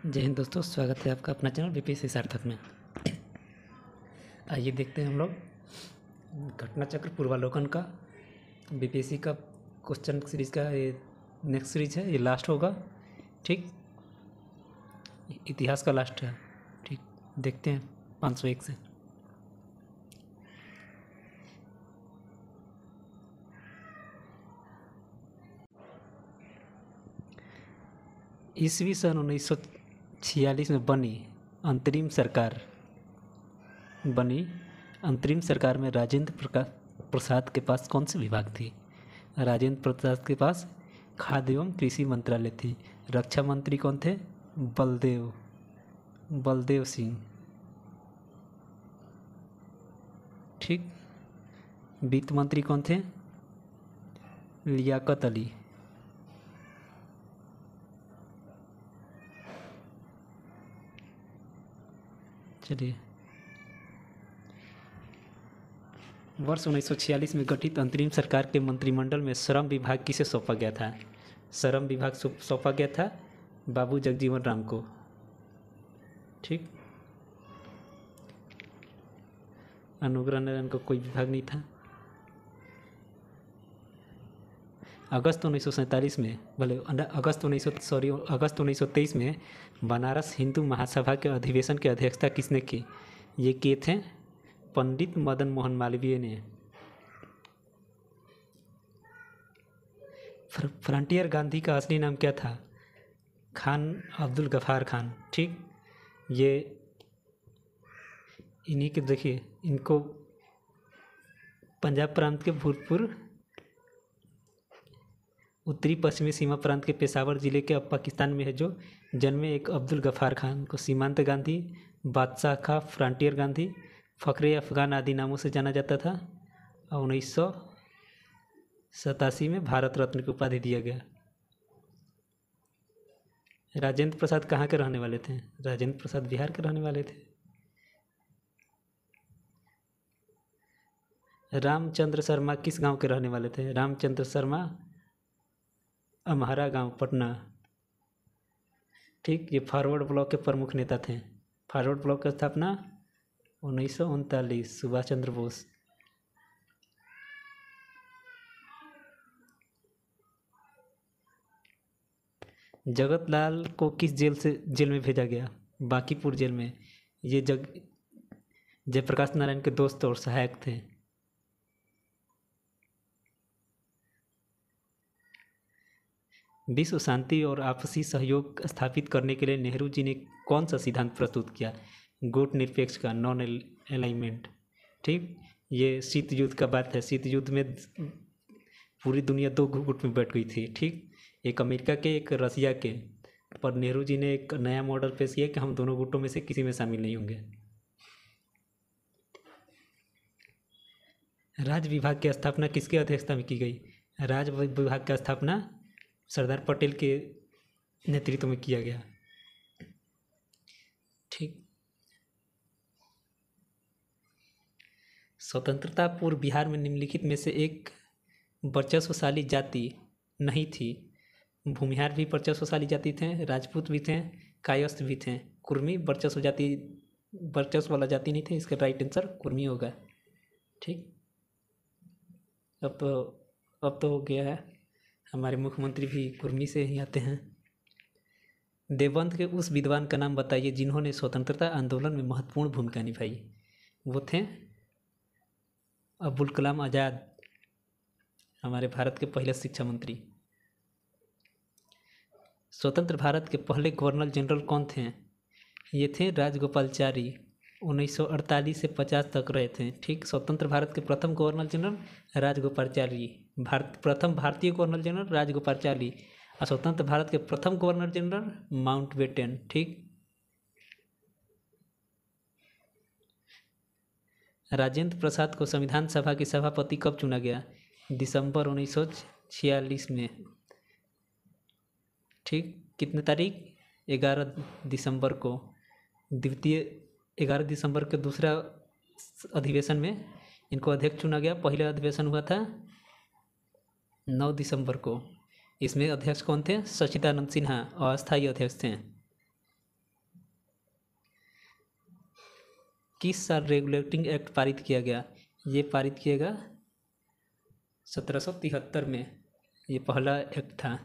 जय हिंद दोस्तों, स्वागत है आपका अपना चैनल बीपीएससी सार्थक में। आइए देखते हैं हम लोग घटना चक्र पूर्वालोकन का बीपीएससी का क्वेश्चन सीरीज़ का ये नेक्स्ट सीरीज है। ये लास्ट होगा, ठीक। इतिहास का लास्ट है, ठीक। देखते हैं 501 से। ईस्वी सन 1946 में अंतरिम सरकार में राजेंद्र प्रसाद के पास कौन सी विभाग थी? राजेंद्र प्रसाद के पास खाद्य एवं कृषि मंत्रालय थी। रक्षा मंत्री कौन थे? बलदेव सिंह, ठीक। वित्त मंत्री कौन थे? लियाकत अली। चलिए, वर्ष 1946 में गठित अंतरिम सरकार के मंत्रिमंडल में श्रम विभाग किसे सौंपा गया था? श्रम विभाग सौंपा गया था बाबू जगजीवन राम को, ठीक। अनुग्रह नारायण को कोई विभाग नहीं था। अगस्त 1923 में बनारस हिंदू महासभा के अधिवेशन की अध्यक्षता किसने की? ये किए थे पंडित मदन मोहन मालवीय ने। फ्रंटियर गांधी का असली नाम क्या था? खान अब्दुल गफ्फार खान, ठीक। ये इन्हीं के, देखिए, इनको पंजाब प्रांत के भूतपूर्व उत्तरी पश्चिमी सीमा प्रांत के पेशावर जिले के अब पाकिस्तान में है जो जन्मे एक अब्दुल गफ्फार खान को सीमांत गांधी, बादशाह खां, फ्रंटियर गांधी, फ़ख्रे अफ़गान आदि नामों से जाना जाता था। और 1987 में भारत रत्न की उपाधि दिया गया। राजेंद्र प्रसाद कहाँ के रहने वाले थे? राजेंद्र प्रसाद बिहार के रहने वाले थे। रामचंद्र शर्मा किस गांव के रहने वाले थे? रामचंद्र शर्मा अम्हारा गांव, पटना, ठीक। ये फॉरवर्ड ब्लॉक के प्रमुख नेता थे। फॉरवर्ड ब्लॉक की स्थापना 1939, सुभाष चंद्र बोस। जगत लाल को किस जेल में भेजा गया? बांकीपुर जेल में। ये जयप्रकाश नारायण के दोस्त और सहायक थे। विश्व शांति और आपसी सहयोग स्थापित करने के लिए नेहरू जी ने कौन सा सिद्धांत प्रस्तुत किया? गुट निरपेक्ष का, नॉन अलाइनमेंट, ठीक। ये शीत युद्ध का बात है। शीत युद्ध में पूरी दुनिया दो गुट में बैठ गई थी, ठीक। एक अमेरिका के, एक रसिया के। पर नेहरू जी ने एक नया मॉडल पेश किया कि हम दोनों गुटों में से किसी में शामिल नहीं होंगे। राज्य विभाग की स्थापना किसके अध्यक्षता में की गई? राज्य विभाग की स्थापना सरदार पटेल के नेतृत्व में किया गया, ठीक। स्वतंत्रता पूर्व बिहार में निम्नलिखित में से एक वर्चस्वशाली जाति नहीं थी। भूमिहार भी वर्चस्वशाली जाति थे, राजपूत भी थे, कायस्थ भी थे। कुर्मी वर्चस्व वाला जाति नहीं थे। इसका राइट आंसर कुर्मी होगा, ठीक। अब तो हो गया है। हमारे मुख्यमंत्री भी कुर्मी से ही आते हैं। देवबंद के उस विद्वान का नाम बताइए जिन्होंने स्वतंत्रता आंदोलन में महत्वपूर्ण भूमिका निभाई। वो थे अब्दुल कलाम आज़ाद, हमारे भारत के पहले शिक्षा मंत्री। स्वतंत्र भारत के पहले गवर्नर जनरल कौन थे? ये थे राजगोपालाचारी। 1948 से 50 तक रहे थे, ठीक। स्वतंत्र भारत के प्रथम गवर्नर जनरल राजगोपालाचारी। प्रथम भारतीय गवर्नर जनरल राजगोपालाचारी। और स्वतंत्र भारत के प्रथम गवर्नर जनरल माउंटबेटन, ठीक। राजेंद्र प्रसाद को संविधान सभा के सभापति कब चुना गया? दिसंबर 1946 में, ठीक। कितने तारीख? 11 दिसंबर को। 11 दिसंबर के दूसरा अधिवेशन में इनको अध्यक्ष चुना गया। पहला अधिवेशन हुआ था 9 दिसंबर को। इसमें अध्यक्ष कौन थे? सच्चिदानंद सिन्हा अस्थायी अध्यक्ष थे। किस साल रेगुलेटिंग एक्ट पारित किया गया? ये पारित किया गया 1773 में। ये पहला एक्ट था।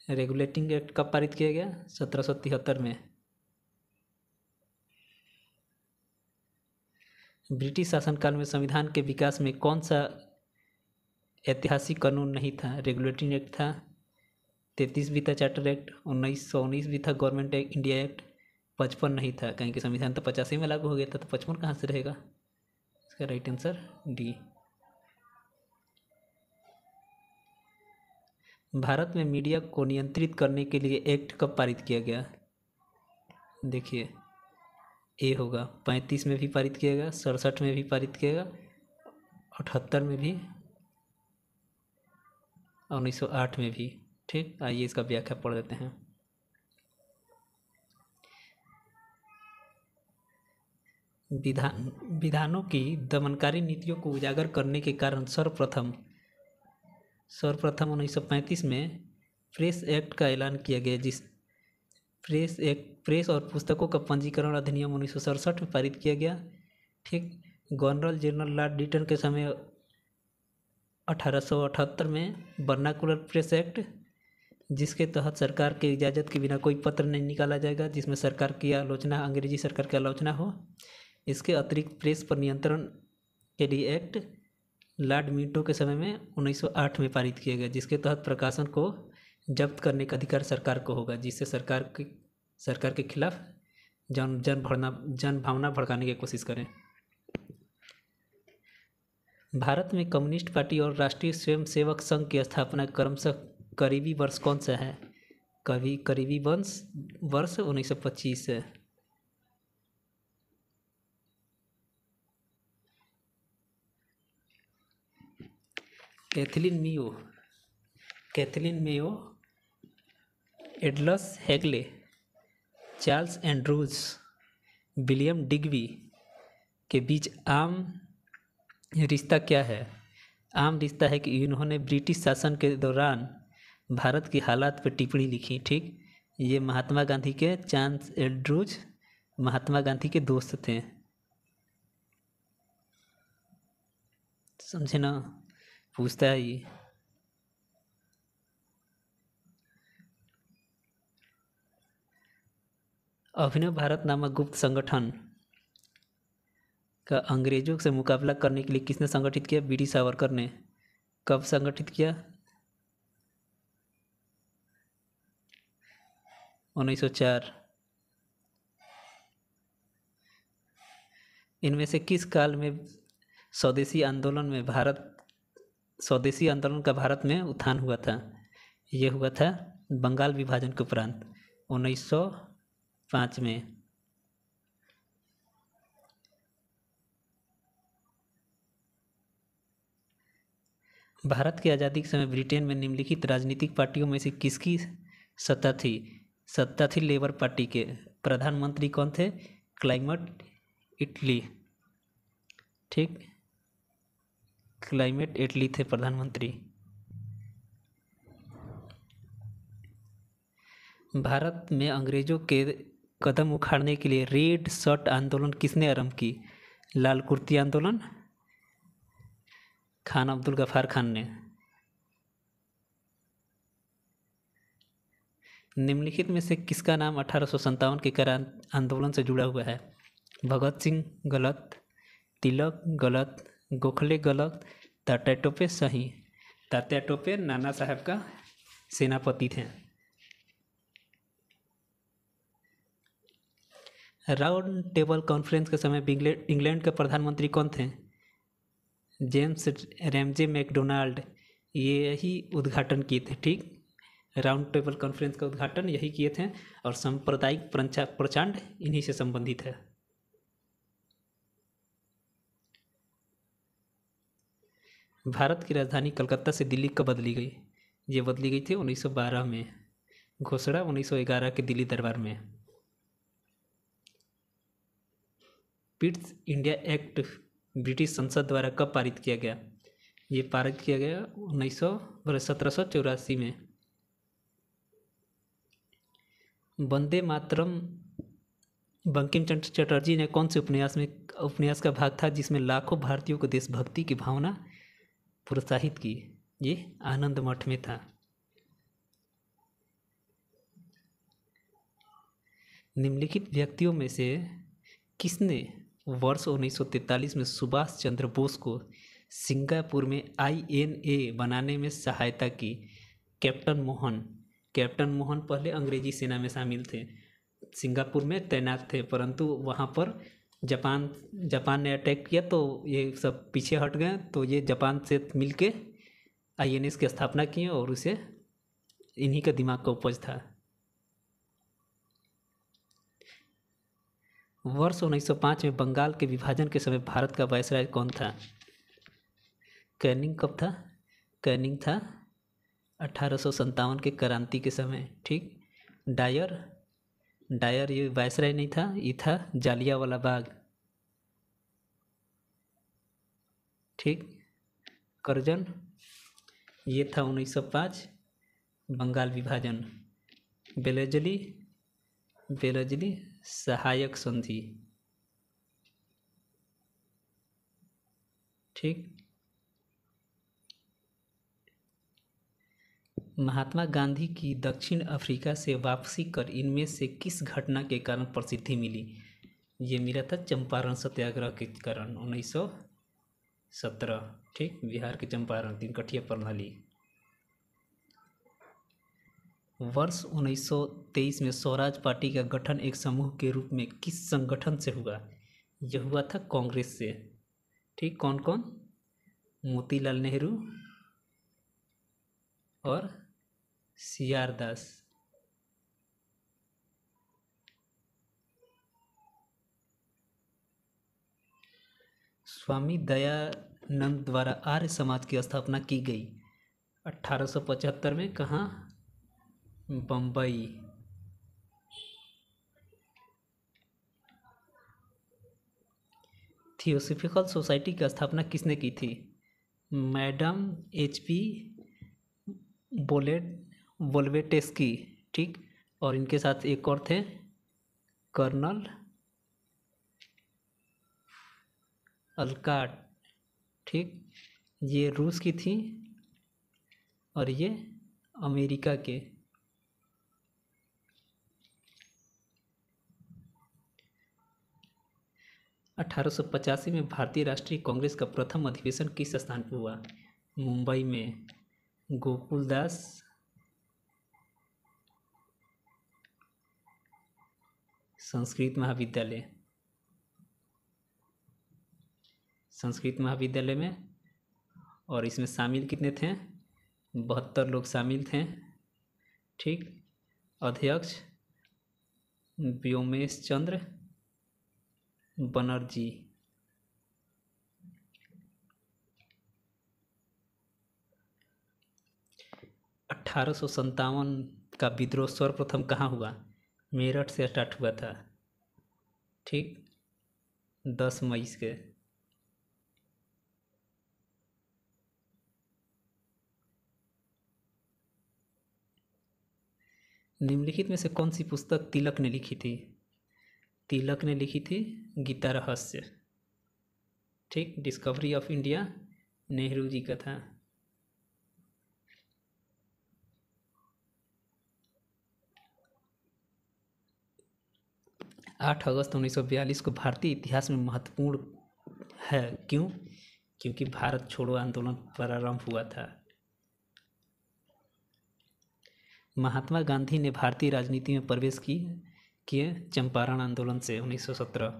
रेगुलेटिंग एक्ट कब पारित किया गया? 1773 में। ब्रिटिश शासनकाल में संविधान के विकास में कौन सा ऐतिहासिक कानून नहीं था? रेगुलेटिंग एक्ट था, 33 भी था चार्टर एक्ट, 1919 भी था गवर्नमेंट इंडिया एक्ट, 55 नहीं था। कहीं कि संविधान तो 85 में लागू हो गया था, तो 55 कहाँ से रहेगा? इसका राइट आंसर डी। भारत में मीडिया को नियंत्रित करने के लिए एक्ट कब पारित किया गया? देखिए, ए होगा 35 में भी पारित किया गया, 67 में भी पारित किया गया, 78 में भी, 1908 में भी। ठीक, आइए इसका व्याख्या पढ़ देते हैं। विधानों की दमनकारी नीतियों को उजागर करने के कारण सर्वप्रथम 1935 में प्रेस एक्ट का ऐलान किया गया, जिस प्रेस और पुस्तकों का पंजीकरण अधिनियम 1967 में पारित किया गया। ठीक, गवर्नर जनरल लॉर्ड डिटन के समय 1878 में वर्नाकुलर प्रेस एक्ट, जिसके तहत सरकार की इजाज़त के बिना कोई पत्र नहीं निकाला जाएगा जिसमें सरकार की आलोचना, अंग्रेजी सरकार की आलोचना हो। इसके अतिरिक्त प्रेस पर नियंत्रण के लिए एक्ट लॉर्ड मिंटो के समय में 1908 में पारित किया गया, जिसके तहत प्रकाशन को जब्त करने का अधिकार सरकार को होगा, जिससे सरकार के खिलाफ जन भावना भड़काने की कोशिश करें। भारत में कम्युनिस्ट पार्टी और राष्ट्रीय स्वयंसेवक संघ की स्थापना क्रमशः करीबी वर्ष कौन सा है? करीबी वर्ष 1925 है। कैथलीन मेयो, एडलस Huxley, Charles Andrews, William Digby के बीच आम रिश्ता क्या है? आम रिश्ता है कि इन्होंने ब्रिटिश शासन के दौरान भारत की हालात पर टिप्पणी लिखी। ठीक, ये महात्मा गांधी के, चार्ल्स एंड्रूज महात्मा गांधी के दोस्त थे। समझे ना? पूछता है ये। अभिनव भारत नामक गुप्त संगठन का अंग्रेजों से मुकाबला करने के लिए किसने संगठित किया? बीडी सावरकर ने। कब संगठित किया? 1904। इनमें से किस काल में स्वदेशी आंदोलन का भारत में उत्थान हुआ था? ये हुआ था बंगाल विभाजन के उपरांत 1905 में। भारत की आज़ादी के समय ब्रिटेन में निम्नलिखित राजनीतिक पार्टियों में से किसकी सत्ता थी? लेबर पार्टी के। प्रधानमंत्री कौन थे? Climate Italy. ठीक, क्लाइमेट इटली थे प्रधानमंत्री। भारत में अंग्रेजों के कदम उखाड़ने के लिए रेड शर्ट आंदोलन किसने आरंभ की? लाल कुर्ती आंदोलन, खान अब्दुल गफार खान ने। निम्नलिखित में से किसका नाम 1857 के क्रांति आंदोलन से जुड़ा हुआ है? भगत सिंह गलत, तिलक गलत, गोखले गलत, तात्या टोपे सही। तात्या टोपे नाना साहब का सेनापति थे। राउंड टेबल कॉन्फ्रेंस के समय इंग्लैंड के प्रधानमंत्री कौन थे? James Ramsay MacDonald. ये ही उद्घाटन किए थे। ठीक, राउंड टेबल कॉन्फ्रेंस का उद्घाटन यही किए थे और सांप्रदायिक प्रचंड इन्हीं से संबंधित है। भारत की राजधानी कलकत्ता से दिल्ली कब बदली गई? ये बदली गई थी 1912 में। घोषणा 1911 के दिल्ली दरबार में। पिट्स इंडिया एक्ट ब्रिटिश संसद द्वारा कब पारित किया गया? ये पारित किया गया 1784 में। वंदे मातरम बंकिम चंद्र चटर्जी ने कौन से उपन्यास का भाग था जिसमें लाखों भारतीयों को देशभक्ति की भावना प्रोत्साहित की? ये आनंद मठ में था। निम्नलिखित व्यक्तियों में से किसने वर्ष 1943 में सुभाष चंद्र बोस को सिंगापुर में INA बनाने में सहायता की? कैप्टन मोहन पहले अंग्रेजी सेना में शामिल थे, सिंगापुर में तैनात थे, परंतु वहाँ पर जापान ने अटैक किया तो ये सब पीछे हट गए। तो ये जापान से मिलके INS की स्थापना किए और उसे इन्हीं का दिमाग का उपज था। वर्ष 1905 में बंगाल के विभाजन के समय भारत का वायसराय कौन था? कैनिंग कब था? कैनिंग था 1857 के क्रांति के समय। ठीक। डायर ये वायसराय नहीं था, ये था जालियांवाला बाग। ठीक। करजन ये था 1905 बंगाल विभाजन। बेलजली सहायक संधि। ठीक। महात्मा गांधी की दक्षिण अफ्रीका से वापसी कर इनमें से किस घटना के कारण प्रसिद्धि मिली? ये मिला था चंपारण सत्याग्रह के कारण 1917। ठीक। बिहार के चंपारण, तीनकठिया प्रणाली। वर्ष 1923 में स्वराज पार्टी का गठन एक समूह के रूप में किस संगठन से हुआ? यह हुआ था कांग्रेस से। ठीक। कौन कौन? मोतीलाल नेहरू और CR दास। स्वामी दयानंद द्वारा आर्य समाज की स्थापना की गई 1875 में। कहाँ? बम्बई। थियोसॉफिकल सोसाइटी की स्थापना किसने की थी? Madam HP ब्लोवेटस्की। ठीक। और इनके साथ एक और थे, कर्नल अल्काट। ठीक। ये रूस की थी और ये अमेरिका के। अठारह में भारतीय राष्ट्रीय कांग्रेस का प्रथम अधिवेशन किस स्थान पर हुआ? मुंबई में गोकुलदास संस्कृत महाविद्यालय में। और इसमें शामिल कितने थे? 72 लोग शामिल थे। ठीक। अध्यक्ष व्योमेश चंद्र बनर्जी। 1857 का विद्रोह सर्वप्रथम कहाँ हुआ? मेरठ से स्टार्ट हुआ था। ठीक। 10 मई के। निम्नलिखित में से कौन सी पुस्तक तिलक ने लिखी थी? तिलक ने लिखी थी गीता रहस्य। ठीक। Discovery of India Nehru ji का था। आठ अगस्त 1942 को भारतीय इतिहास में महत्वपूर्ण है। क्यों? क्योंकि भारत छोड़ो आंदोलन प्रारंभ हुआ था। महात्मा गांधी ने भारतीय राजनीति में प्रवेश किए चंपारण आंदोलन से 1917।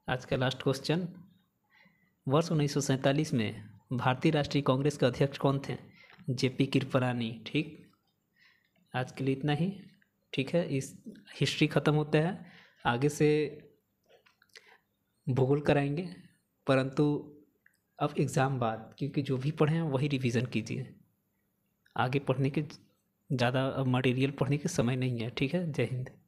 आज का लास्ट क्वेश्चन। वर्ष 1947 में भारतीय राष्ट्रीय कांग्रेस के अध्यक्ष कौन थे? JP कृपलानी। ठीक। आज के लिए इतना ही। ठीक है। इस हिस्ट्री ख़त्म होता है, आगे से भूगोल कराएंगे, परंतु अब एग्ज़ाम बाद, क्योंकि जो भी पढ़े हैं वही रिवीजन कीजिए। आगे पढ़ने के ज़्यादा अब मटेरियल पढ़ने के समय नहीं है। ठीक है। जय हिंद।